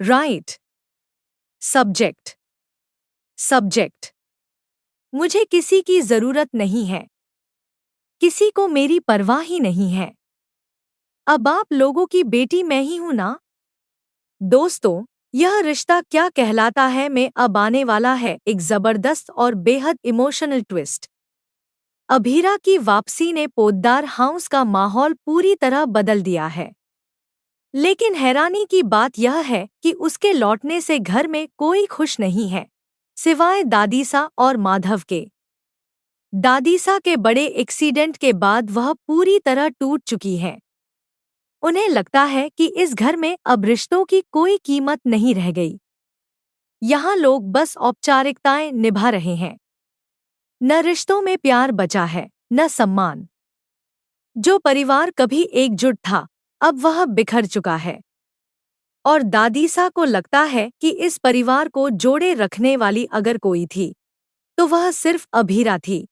Right. Subject. Subject. मुझे किसी की जरूरत नहीं है। किसी को मेरी परवाह ही नहीं है। अब आप लोगों की बेटी मैं ही हूं ना। दोस्तों, यह रिश्ता क्या कहलाता है में अब आने वाला है एक जबरदस्त और बेहद इमोशनल ट्विस्ट। अभीरा की वापसी ने पोद्दार हाउस का माहौल पूरी तरह बदल दिया है। लेकिन हैरानी की बात यह है कि उसके लौटने से घर में कोई खुश नहीं है, सिवाय दादीसा और माधव के। दादीसा के बड़े एक्सीडेंट के बाद वह पूरी तरह टूट चुकी है। उन्हें लगता है कि इस घर में अब रिश्तों की कोई कीमत नहीं रह गई। यहाँ लोग बस औपचारिकताएं निभा रहे हैं। न रिश्तों में प्यार बचा है, न सम्मान। जो परिवार कभी एकजुट था, अब वह बिखर चुका है। और दादीसा को लगता है कि इस परिवार को जोड़े रखने वाली अगर कोई थी, तो वह सिर्फ अभीरा थी।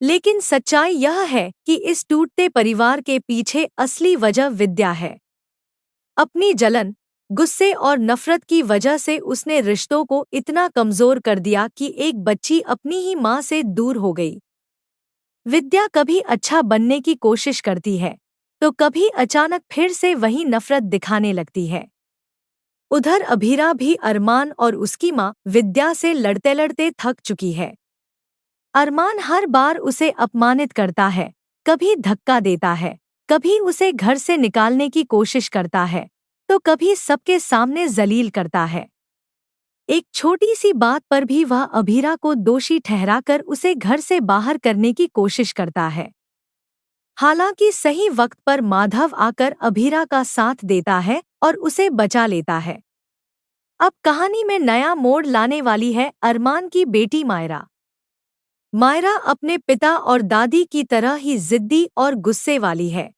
लेकिन सच्चाई यह है कि इस टूटते परिवार के पीछे असली वजह विद्या है। अपनी जलन, गुस्से और नफरत की वजह से उसने रिश्तों को इतना कमजोर कर दिया कि एक बच्ची अपनी ही माँ से दूर हो गई। विद्या कभी अच्छा बनने की कोशिश करती है, तो कभी अचानक फिर से वही नफरत दिखाने लगती है। उधर अभीरा भी अरमान और उसकी माँ विद्या से लड़ते लड़ते थक चुकी है। अरमान हर बार उसे अपमानित करता है, कभी धक्का देता है, कभी उसे घर से निकालने की कोशिश करता है, तो कभी सबके सामने जलील करता है। एक छोटी सी बात पर भी वह अभीरा को दोषी ठहराकर उसे घर से बाहर करने की कोशिश करता है। हालांकि सही वक्त पर माधव आकर अभीरा का साथ देता है और उसे बचा लेता है। अब कहानी में नया मोड़ लाने वाली है अरमान की बेटी मायरा। मायरा अपने पिता और दादी की तरह ही जिद्दी और गुस्से वाली है।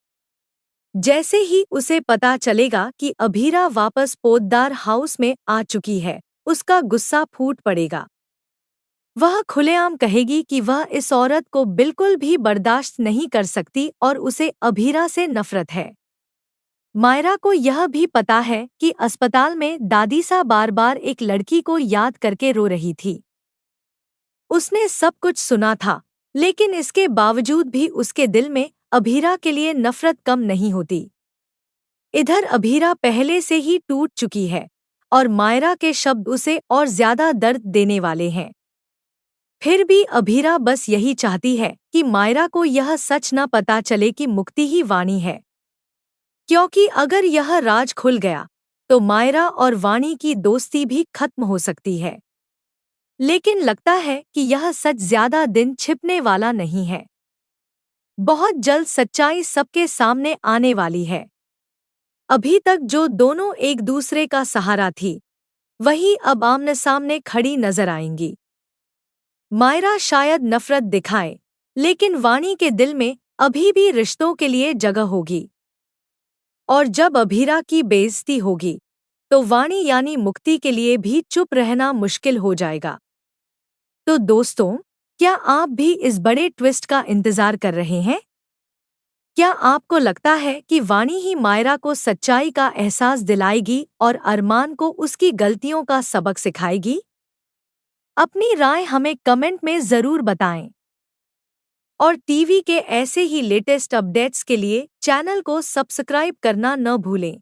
जैसे ही उसे पता चलेगा कि अभीरा वापस पोद्दार हाउस में आ चुकी है, उसका गुस्सा फूट पड़ेगा। वह खुलेआम कहेगी कि वह इस औरत को बिल्कुल भी बर्दाश्त नहीं कर सकती और उसे अभीरा से नफरत है। मायरा को यह भी पता है कि अस्पताल में दादीसा बार बार एक लड़की को याद करके रो रही थी। उसने सब कुछ सुना था, लेकिन इसके बावजूद भी उसके दिल में अभीरा के लिए नफरत कम नहीं होती। इधर अभीरा पहले से ही टूट चुकी है और मायरा के शब्द उसे और ज्यादा दर्द देने वाले हैं। फिर भी अभीरा बस यही चाहती है कि मायरा को यह सच न पता चले कि मुक्ति ही वाणी है। क्योंकि अगर यह राज खुल गया, तो मायरा और वाणी की दोस्ती भी खत्म हो सकती है। लेकिन लगता है कि यह सच ज्यादा दिन छिपने वाला नहीं है। बहुत जल्द सच्चाई सबके सामने आने वाली है। अभी तक जो दोनों एक दूसरे का सहारा थी, वही अब आमने सामने खड़ी नजर आएंगी। मायरा शायद नफरत दिखाए, लेकिन वाणी के दिल में अभी भी रिश्तों के लिए जगह होगी। और जब अभीरा की बेइज्जती होगी, तो वाणी यानी मुक्ति के लिए भी चुप रहना मुश्किल हो जाएगा। तो दोस्तों, क्या आप भी इस बड़े ट्विस्ट का इंतजार कर रहे हैं? क्या आपको लगता है कि वाणी ही मायरा को सच्चाई का एहसास दिलाएगी और अरमान को उसकी गलतियों का सबक सिखाएगी? अपनी राय हमें कमेंट में जरूर बताएं। और टीवी के ऐसे ही लेटेस्ट अपडेट्स के लिए चैनल को सब्सक्राइब करना न भूलें।